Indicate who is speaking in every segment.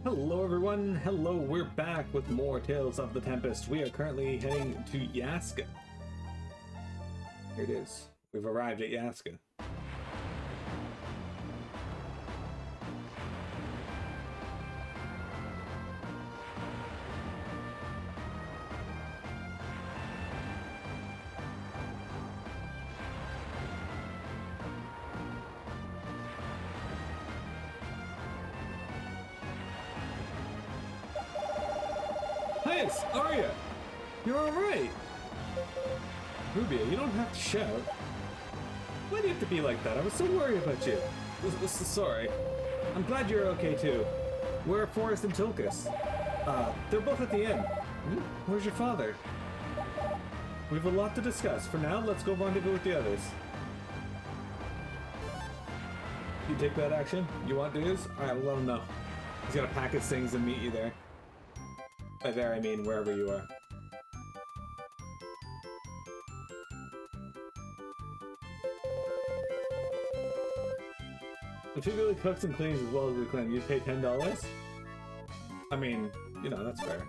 Speaker 1: Hello everyone, hello, we're back with more Tales of the Tempest. We are currently heading to Yaska. Here it is. We've arrived at Yaska. Caius, Arya, you're alright. Rubia, you don't have to shout. Why do you have to be like that? I was so worried about you. Sorry. I'm glad you're okay too. Where are Forest and Tilkis? They're both at the inn. Where's your father? We have a lot to discuss. For now, let's go rendezvous with the others. You take that action? You want dudes? Alright, we'll let him know. He's gonna pack his things and meet you there. By there, I mean wherever you are. If he really cooks and cleans as well as we claim, you'd pay $10? I mean, you know, that's fair.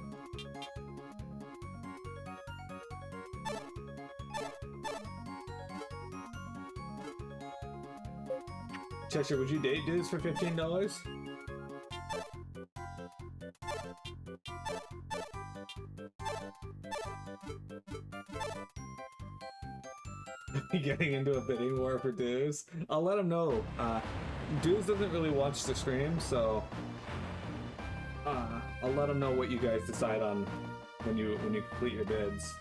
Speaker 1: Cheshire, would you date dudes for $15? Getting into a bidding war for dues. I'll let him know. Dues doesn't really watch the stream, so I'll let him know what you guys decide on when you complete your bids.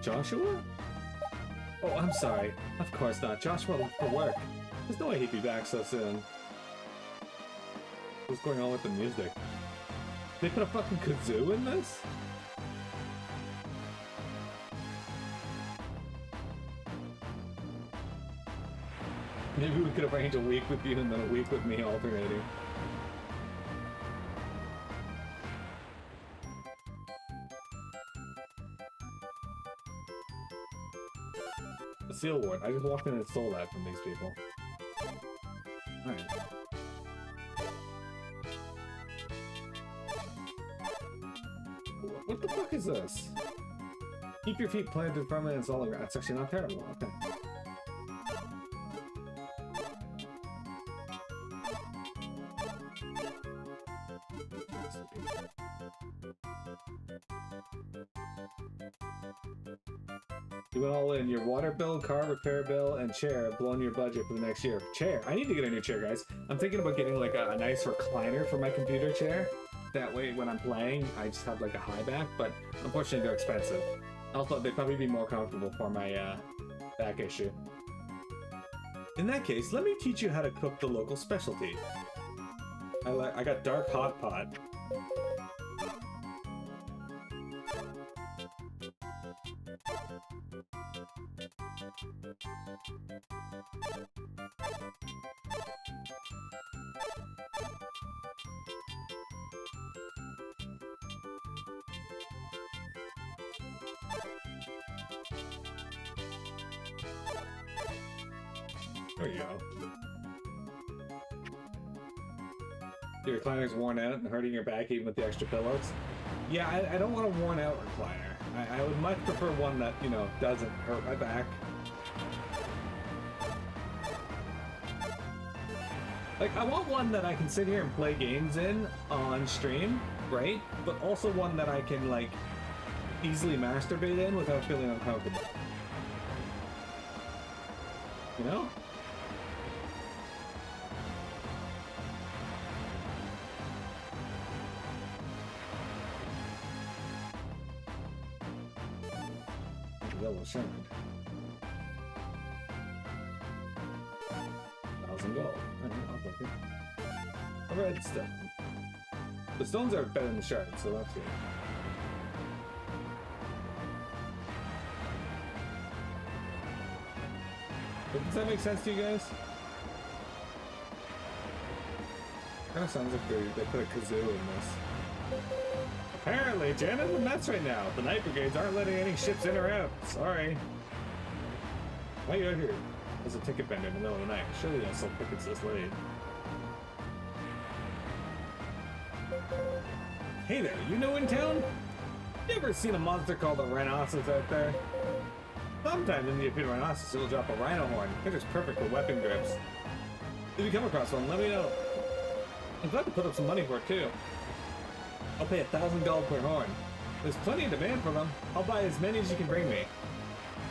Speaker 1: Joshua? Oh, I'm sorry. Of course not. Joshua left for work. There's no way he'd be back so soon. What's going on with the music? They put a fucking kazoo in this? Maybe we could arrange a week with you and then a week with me alternating. A seal ward. I just walked in and stole that from these people. Alright. What the fuck is this? Keep your feet planted firmly in solid ground. That's actually not terrible. Okay. You went all in. Your water bill, car repair bill, and chair have blown your budget for the next year. Chair. I need to get a new chair, guys. I'm thinking about getting like a nice recliner for my computer chair. That way, when I'm playing, I just have like a high back, but unfortunately they're expensive. Also, they'd probably be more comfortable for my back issue. In that case, let me teach you how to cook the local specialty. I got dark hot pot. There you go. Your recliner's worn out and hurting your back even with the extra pillows? Yeah, I don't want a worn out recliner. I would much prefer one that, you know, doesn't hurt my back. Like, I want one that I can sit here and play games in on stream, right? But also one that I can, like, easily masturbate in without feeling uncomfortable. You know? Yellow shard. 1,000 gold. I'll take it. A red stone. The stones are better than the shards, so that's good. But does that make sense to you guys? Kind of sounds like they put a kazoo in this. Apparently, Janet's a mess right now. The night brigades aren't letting any ships in or out. Sorry. Why are you out here? There's a ticket vendor in the middle of the night. Surely they'll sell tickets this late. Hey there, you new in town? You ever seen a monster called a rhinoceros out there? Sometimes when you appear a rhinoceros, it'll drop a rhino horn. They're just perfect for weapon grips. If you come across one, let me know. I'm glad to put up some money for it too. I'll pay $1,000 per horn. There's plenty of demand for them. I'll buy as many as you can bring me.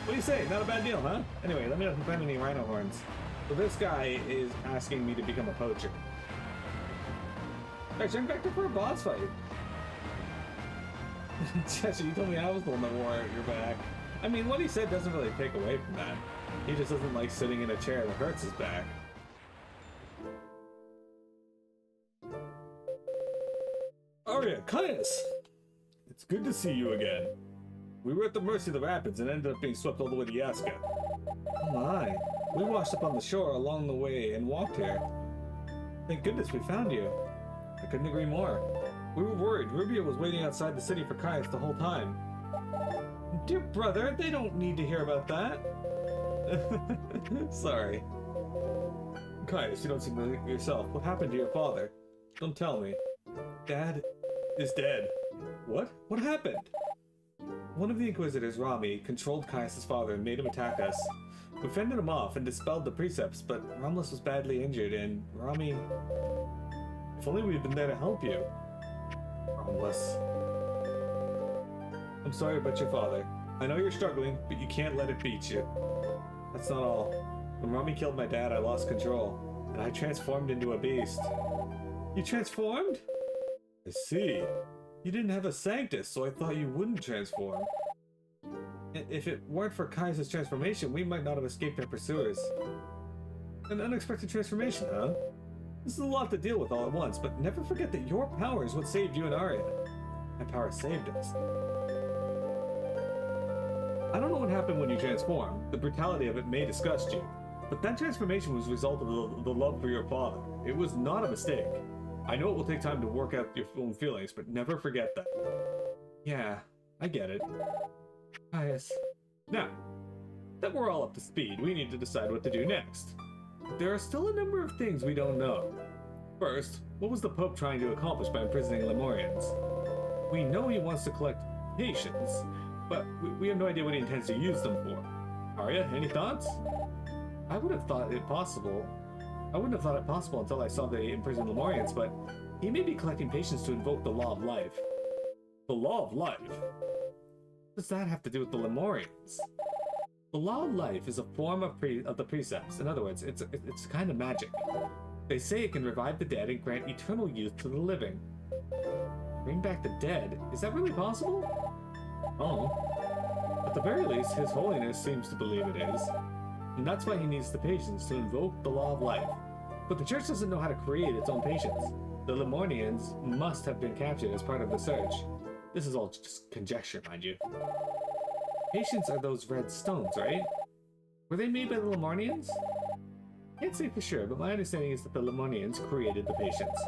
Speaker 1: What do you say? Not a bad deal, huh? Anyway, let me know if you find any rhino horns. So this guy is asking me to become a poacher. Alright, turn back to for a boss fight. Chester, you told me I was the one that wore your back. I mean, what he said doesn't really take away from that. He just doesn't like sitting in a chair that hurts his back. Arya, Caius! It's good to see you again. We were at the mercy of the rapids and ended up being swept all the way to Yaska. Oh my. We washed up on the shore along the way and walked here. Thank goodness we found you. I couldn't agree more. We were worried. Rubia was waiting outside the city for Caius the whole time. Dear brother, they don't need to hear about that. Sorry. Caius, you don't seem like yourself. What happened to your father? Don't tell me. Dad is dead. What? What happened? One of the Inquisitors, Rami, controlled Caius' father and made him attack us. We fended him off and dispelled the precepts, but Romulus was badly injured and Rami... If only we'd been there to help you. Romulus. I'm sorry about your father. I know you're struggling, but you can't let it beat you. That's not all. When Rami killed my dad, I lost control, and I transformed into a beast. You transformed? I see. You didn't have a Sanctus, so I thought you wouldn't transform. If it weren't for Caius' transformation, we might not have escaped our pursuers. An unexpected transformation, huh? This is a lot to deal with all at once, but never forget that your power is what saved you and Arya. My power saved us. I don't know what happened when you transformed. The brutality of it may disgust you. But that transformation was a result of the love for your father. It was not a mistake. I know it will take time to work out your own feelings, but never forget that. Yeah, I get it. Caius. Now, that we're all up to speed, we need to decide what to do next. There are still a number of things we don't know. First, what was the Pope trying to accomplish by imprisoning Lemurians? We know he wants to collect patience, but we have no idea what he intends to use them for. Arya, any thoughts? I wouldn't have thought it possible until I saw the imprisoned Lemurians, but he may be collecting patience to invoke the Law of Life. The Law of Life? What does that have to do with the Lemurians? The Law of Life is a form of the precepts. In other words, it's kind of magic. They say it can revive the dead and grant eternal youth to the living. Bring back the dead? Is that really possible? Oh. At the very least, His Holiness seems to believe it is. And that's why he needs the patience to invoke the Law of Life. But the Church doesn't know how to create its own patience. The Lemurians must have been captured as part of the search. This is all just conjecture, mind you. Patience are those red stones, right? Were they made by the Lemurians? Can't say for sure, but my understanding is that the Lemurians created the patience.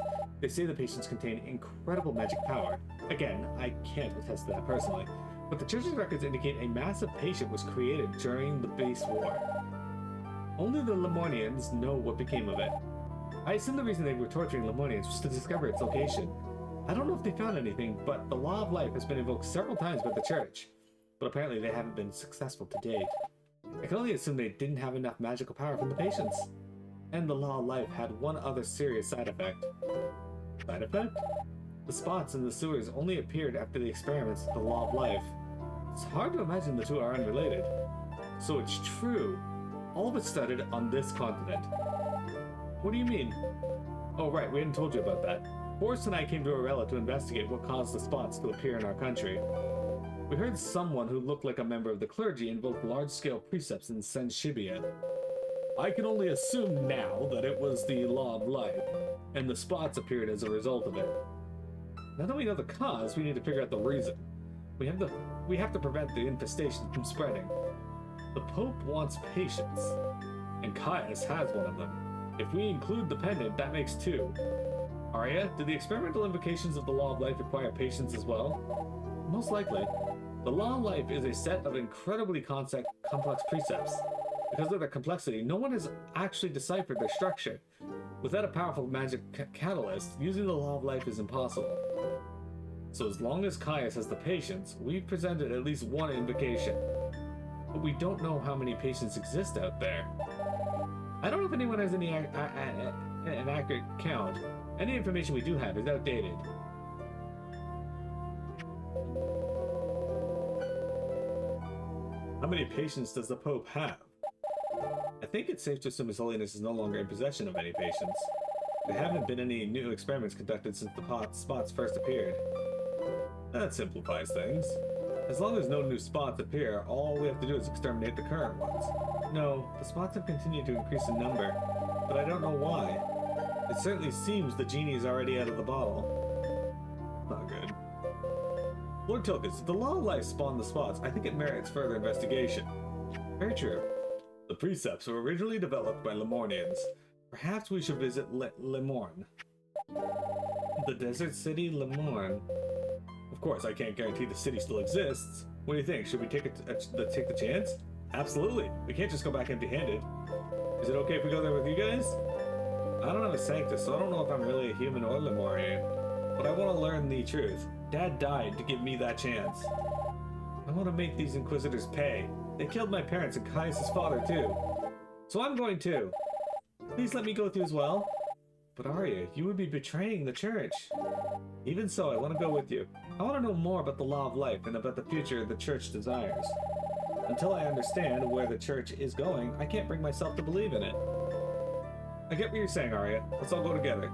Speaker 1: They say the patience contain incredible magic power. Again, I can't attest to that personally, but the Church's records indicate a massive patient was created during the base war. Only the Lemurians know what became of it. I assume the reason they were torturing Lemurians was to discover its location. I don't know if they found anything, but the Law of Life has been invoked several times by the Church, but apparently they haven't been successful to date. I can only assume they didn't have enough magical power from the patients. And the Law of Life had one other serious side effect. Side effect? The spots in the sewers only appeared after the experiments with the Law of Life. It's hard to imagine the two are unrelated. So it's true. All of it started on this continent. What do you mean? Oh right, we hadn't told you about that. Forrest and I came to Arella to investigate what caused the spots to appear in our country. We heard someone who looked like a member of the clergy invoke large-scale precepts in Senshibia. I can only assume now that it was the Law of Life, and the spots appeared as a result of it. Now that we know the cause, we need to figure out the reason. We have to prevent the infestation from spreading. The Pope wants patience, and Caius has one of them. If we include the pendant, that makes two. Arya, do the experimental invocations of the Law of Life require patience as well? Most likely. The Law of Life is a set of incredibly complex precepts. Because of their complexity, no one has actually deciphered their structure. Without a powerful magic catalyst, using the law of life is impossible. So as long as Caius has the patience, we've presented at least one invocation. But we don't know how many patients exist out there. I don't know if anyone has an accurate count. Any information we do have is outdated. How many patients does the Pope have? I think it's safe to assume His Holiness is no longer in possession of any patients. There haven't been any new experiments conducted since the spots first appeared. That simplifies things. As long as no new spots appear, all we have to do is exterminate the current ones. No, the spots have continued to increase in number, but I don't know why. It certainly seems the genie is already out of the bottle. Not good. Lord Tilkis, if the law of life spawned the spots, I think it merits further investigation. Very true. The precepts were originally developed by Lemornians. Perhaps we should visit Lemorn. The desert city, Lemorn. Of course, I can't guarantee the city still exists. What do you think? Should we take the chance? Absolutely. We can't just go back empty-handed. Is it okay if we go there with you guys? I don't have a Sanctus, so I don't know if I'm really a human or Lemurian. But I want to learn the truth. Dad died to give me that chance. I want to make these Inquisitors pay. They killed my parents and Caius' father too. So I'm going too. Please let me go with you as well. But Arya, you would be betraying the church. Even so, I want to go with you. I want to know more about the law of life and about the future the church desires. Until I understand where the church is going, I can't bring myself to believe in it. I get what you're saying, Arya. Let's all go together.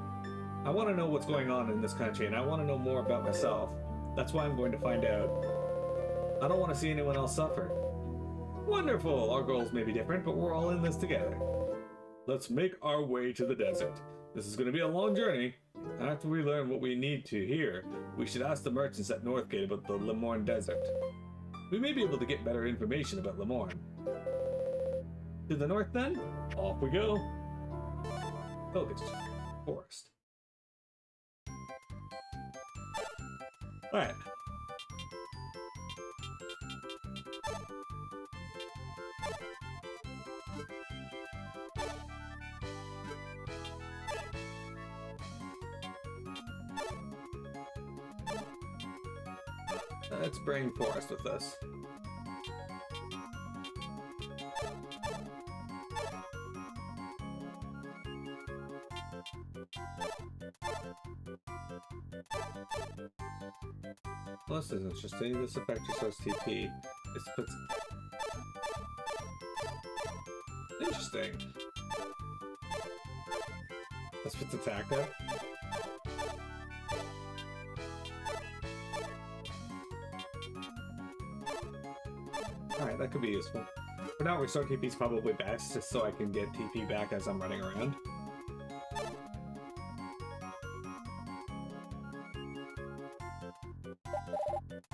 Speaker 1: I want to know what's going on in this country, and I want to know more about myself. That's why I'm going to find out. I don't want to see anyone else suffer. Wonderful! Our goals may be different, but we're all in this together. Let's make our way to the desert. This is going to be a long journey. After we learn what we need to here, we should ask the merchants at Northgate about the Lemorn Desert. We may be able to get better information about Lemorn. To the north then? Off we go. Tilkis Forest. Alright. Let's bring Forest with us. Well, this is interesting. This effect restores TP. This puts... Interesting. This puts attack up. Alright, that could be useful. For now, restore TP is probably best, just so I can get TP back as I'm running around.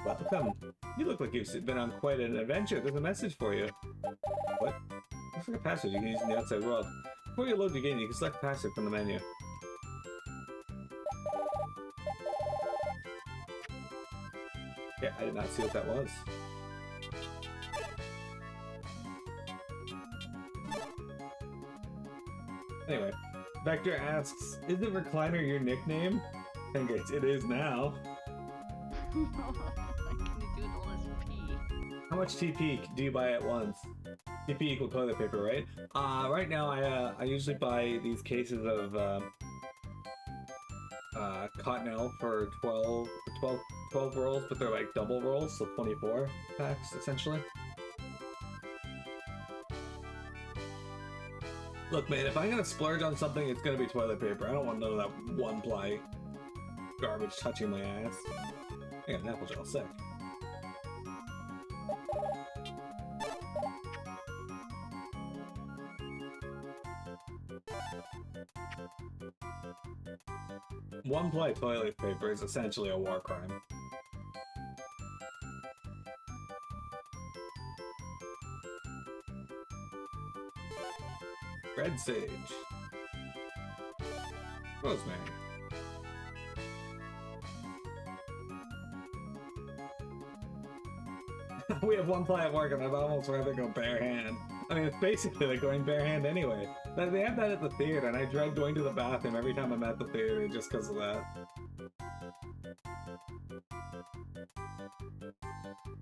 Speaker 1: Welcome. You look like you've been on quite an adventure. There's a message for you. What? Looks like a password you can use in the outside world. Before you load your game, you can select password from the menu. Yeah, I did not see what that was. Anyway, Vector asks, isn't Recliner your nickname? And it is now.
Speaker 2: Can you do all this pee?
Speaker 1: How much TP do you buy at once? TP equal toilet paper, right? Right now I usually buy these cases of Cottonelle for 12 rolls, but they're like double rolls, so 24 packs essentially. Look, man, if I'm gonna splurge on something, it's gonna be toilet paper. I don't want none of that one-ply garbage touching my ass. I got an apple gel, sick. One-ply toilet paper is essentially a war crime. Red sage. Rosemary. We have one ply at work and I'd almost rather go bare hand. I mean, it's basically like going bare hand anyway. They have that at the theater, and I dread going to the bathroom every time I'm at the theater just because of that.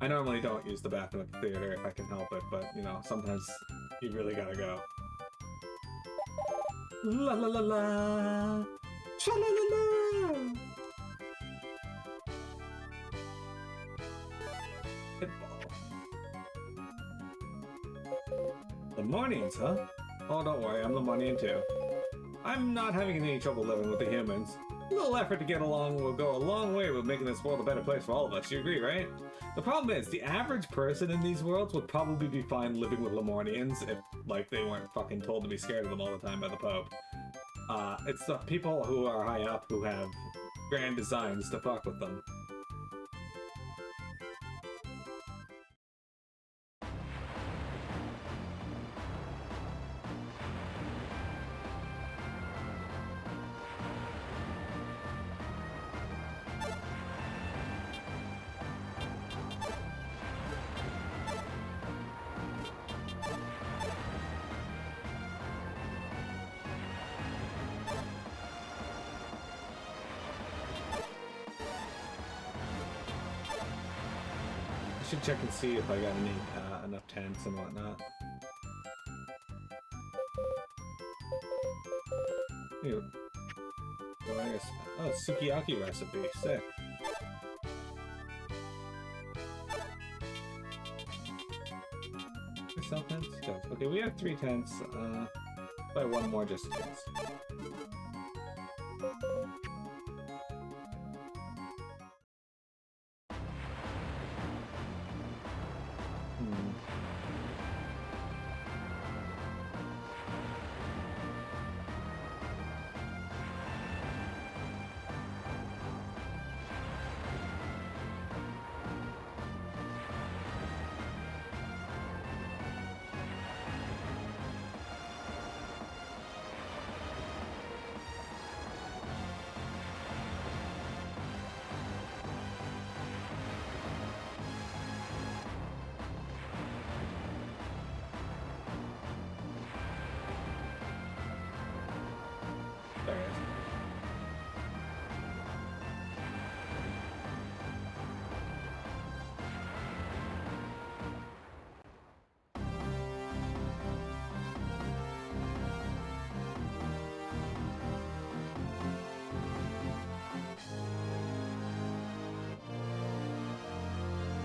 Speaker 1: I normally don't use the bathroom at the theater if I can help it, but, you know, sometimes you really gotta go. La la la la! Sha la la la! Lemonians, huh? Oh, don't worry, I'm Lemonian too. I'm not having any trouble living with the humans. A little effort to get along will go a long way with making this world a better place for all of us, you agree, right? The problem is, the average person in these worlds would probably be fine living with Lemonians if, like, they weren't fucking told to be scared of them all the time by the Pope. It's the people who are high up who have grand designs to fuck with them. I should check and see if I got any enough tents and whatnot. Ew. Oh, sukiyaki recipe. Sick. We sell tents? Okay, we have 3 tents. Buy one more just in case.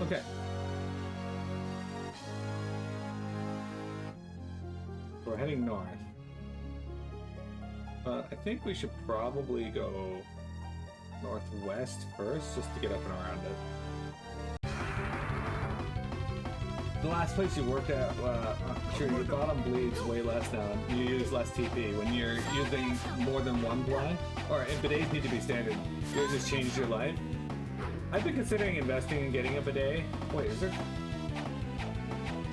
Speaker 1: Okay. We're heading north. But I think we should probably go northwest first, just to get up and around it. The last place you worked at, sure, your bottom bleeds way less now. You use less TP. When you're using more than one ply, or if bidets need to be standard, yours just changed your life. I've been considering investing in getting a bidet. Wait, is there?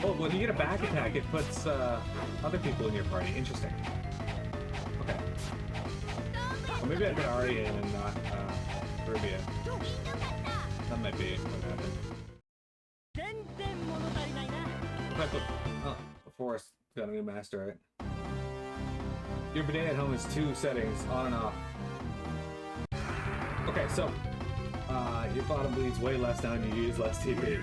Speaker 1: Oh, when you get a back attack, it puts other people in your party. Interesting. Okay. Well, maybe I put Arya in and not Rubia. That might be what happened. If I put... Oh, Forest got a new master, right? Your bidet at home is 2 settings, on and off. Okay, so... your bottom bleeds way less now and you use less TP.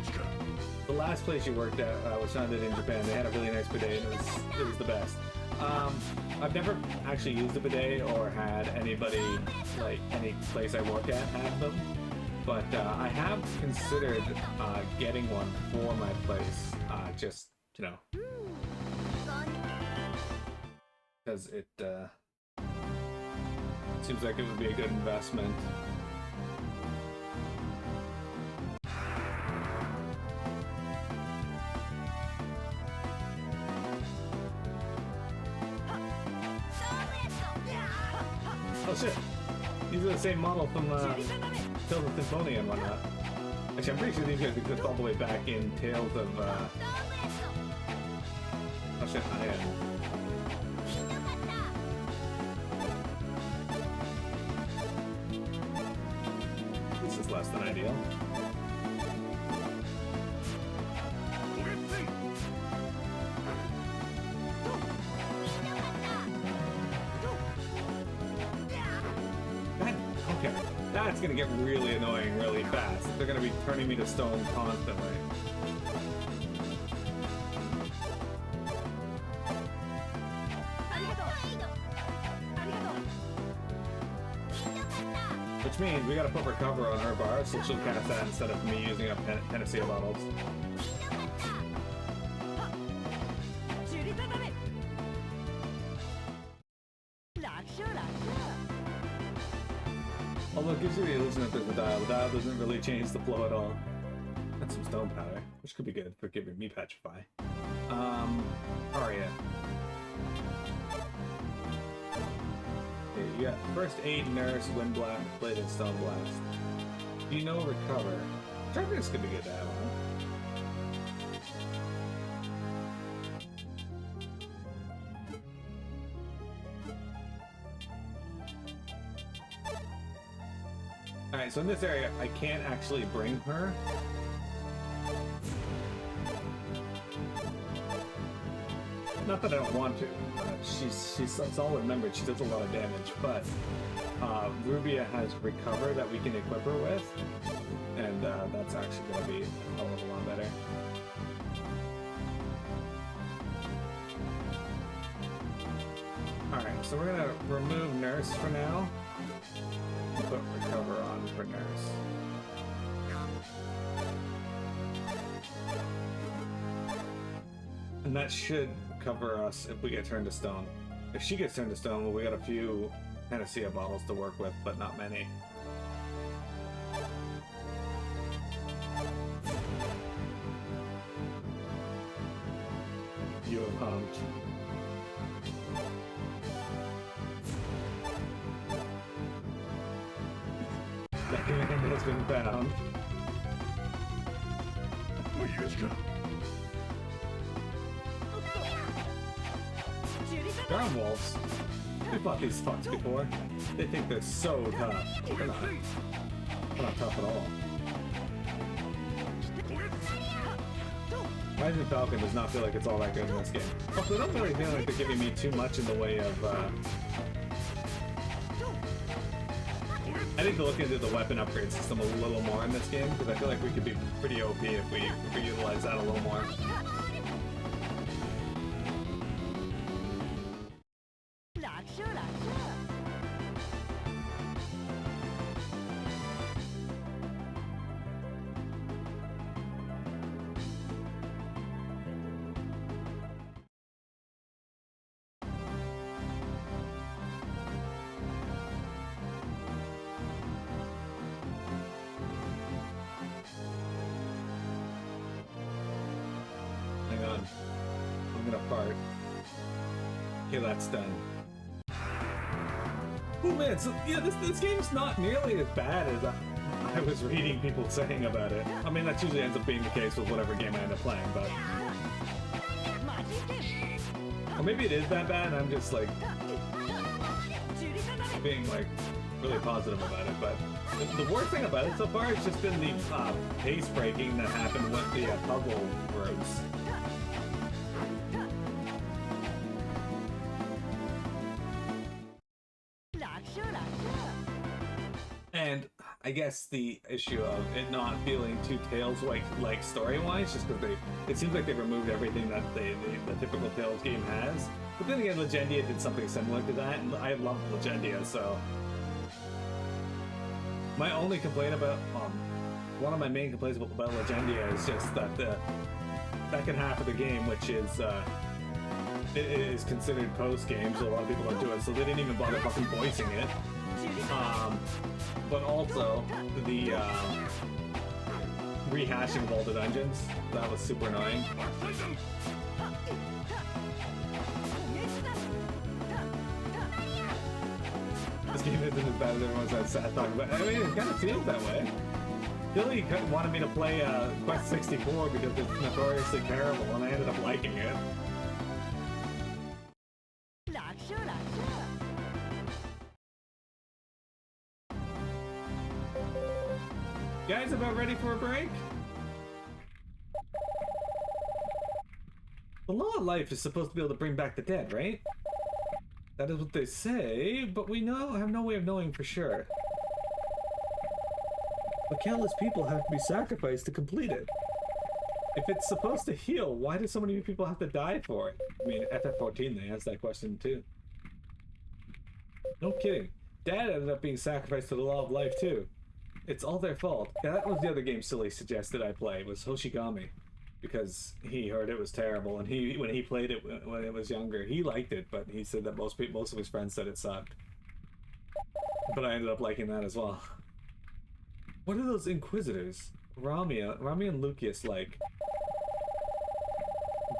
Speaker 1: The last place you worked at was founded in Japan. They had a really nice bidet and it was the best. I've never actually used a bidet or had anybody, like any place I work at, have them. But I have considered getting one for my place, just, you know, because it seems like it would be a good investment. Oh shit! These are the same model from Tales of Symphonia and whatnot. Actually, I'm pretty sure these guys exist all the way back in Tales of oh shit, I am. This is less than ideal. that's gonna get really annoying really fast. They're gonna be turning me to stone constantly. Which means we gotta put recover on her bar, so she'll cast that instead of me using up Panacea bottles. Although it gives you the illusion that there's a dial. The dial doesn't really change the flow at all. That's some stone powder, which could be good for giving me Petrify. Aria. Okay, you got First Aid, Nurse, Wind Blast, Blade, and Stone Blast. Do you know Recover? Sharpness could be good to have on. Alright, so in this area, I can't actually bring her. Not that I don't want to. She's a solid member. She does a lot of damage, but Rubia has Recover that we can equip her with, and that's actually going to be a hell of a lot better. Alright, so we're going to remove Nurse for now. Put Recover on for Nurse. And that should cover us if we get turned to stone. If she gets turned to stone, well, we got a few Panacea bottles to work with, but not many. You have humped. That command has been found. Ground wolves. We fought these fucks before. They think they're so tough. They're not. They're not tough at all. Rising Falcon does not feel like it's all that good in this game. Also, I don't really feel like they're giving me too much in the way of I need to look into the weapon upgrade system a little more in this game, because I feel like we could be pretty OP if we utilize that a little more. Okay, that's done. Oh man, so yeah, this game's not nearly as bad as I was reading people saying about it. I mean, that usually ends up being the case with whatever game I end up playing, but... Or maybe it is that bad and I'm just like... being like really positive about it, but... The worst thing about it so far has just been the pace breaking that happened with the puzzle roads. And I guess the issue of it not feeling too Tales-like story-wise, just because it seems like they removed everything that the typical Tales game has. But then again, Legendia did something similar to that, and I love Legendia, so... My only complaint about, one of my main complaints about Legendia is just that the second half of the game, which is, it is considered post-game, so a lot of people don't do it, so they didn't even bother fucking voicing it. But also, the rehashing of all the dungeons, that was super annoying. This game isn't as bad as everyone's sad talking about. I mean, it kind of seems that way. Billy wanted me to play Quest 64 because it's notoriously terrible, and I ended up liking it. Guys, about ready for a break? The law of life is supposed to be able to bring back the dead, right? That is what they say, but we have no way of knowing for sure. But countless people have to be sacrificed to complete it. If it's supposed to heal, why do so many people have to die for it? I mean, FF14, they asked that question too. No kidding. Dad ended up being sacrificed to the law of life too. It's all their fault. Yeah, that was the other game Silly suggested I play, was Hoshigami. Because he heard it was terrible, and when he played it when it was younger, he liked it, but he said that most of his friends said it sucked. But I ended up liking that as well. What are those Inquisitors? Rami and Lucius like?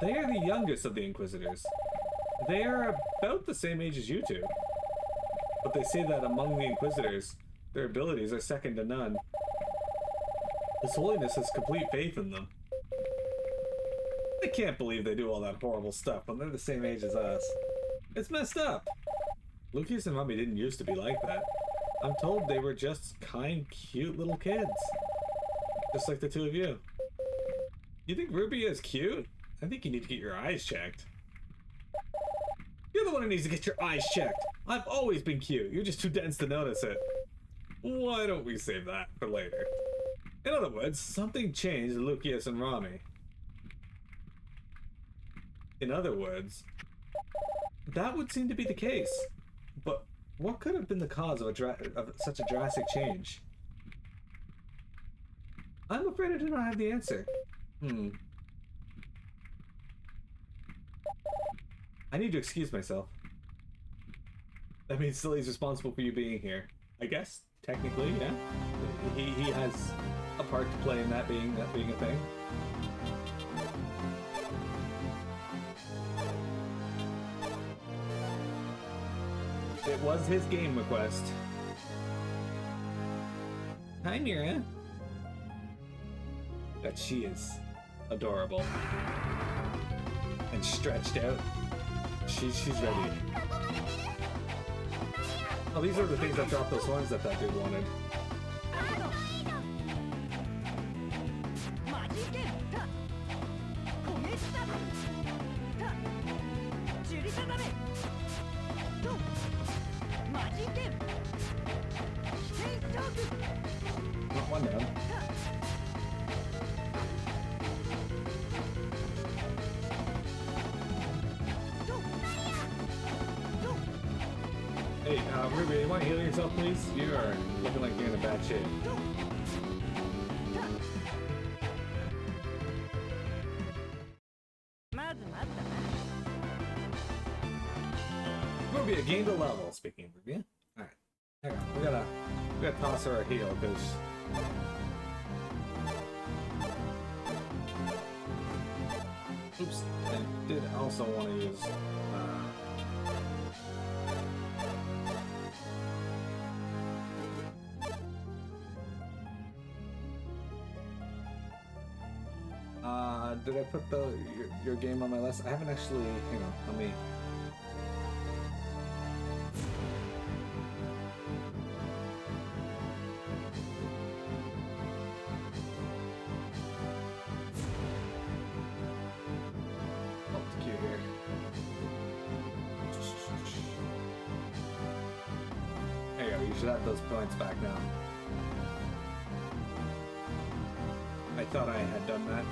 Speaker 1: They are the youngest of the Inquisitors. They are about the same age as you two. But they say that among the Inquisitors, their abilities are second to none. His Holiness has complete faith in them. I can't believe they do all that horrible stuff when they're the same age as us. It's messed up. Lucius and Rami didn't used to be like that. I'm told they were just kind, cute little kids. Just like the two of you. You think Rubia is cute? I think you need to get your eyes checked. You're the one who needs to get your eyes checked. I've always been cute. You're just too dense to notice it. Why don't we save that for later? In other words, something changed Lucius and Rami. In other words, that would seem to be the case. But what could have been the cause of such a drastic change? I'm afraid I do not have the answer. I need to excuse myself. That means Silly's responsible for you being here. I guess, technically, yeah. He has a part to play in that being a thing. It was his game request. Hi, Mira. But she is adorable. And stretched out. She's ready. Oh, these are the things that dropped those horns that dude wanted. Not one down. Hey, Rubia, you want to heal yourself, please? You are looking like you're in a bad shape. Rubia gained a level. Speaking of Rubia, all right, hang on. We gotta toss her a heal because. Oops, I did also want to use. Did I put your game on my list? I haven't actually. Hang on, let me. Oh, it's cute here. There you go. You should have those points back now. I thought I had done that.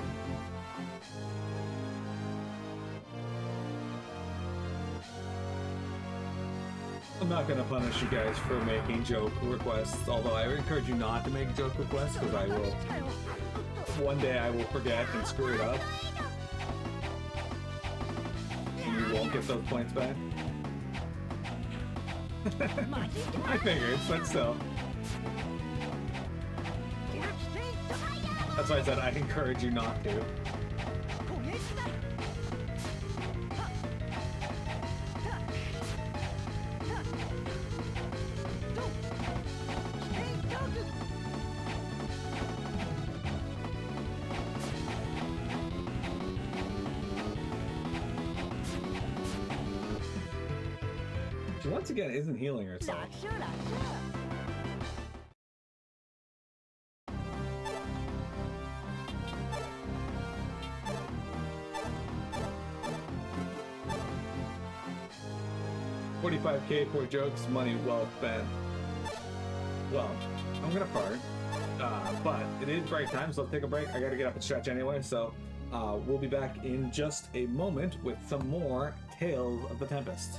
Speaker 1: I'm not gonna punish you guys for making joke requests, although I encourage you not to make joke requests, because I will. One day I will forget and screw it up. And you won't get those points back. I figured, but still. That's why I said I encourage you not to. She once again isn't healing herself. 45K for jokes, money well spent. Well, I'm gonna fart. But it is break time, so let's take a break. I gotta get up and stretch anyway, so we'll be back in just a moment with some more Tales of the Tempest.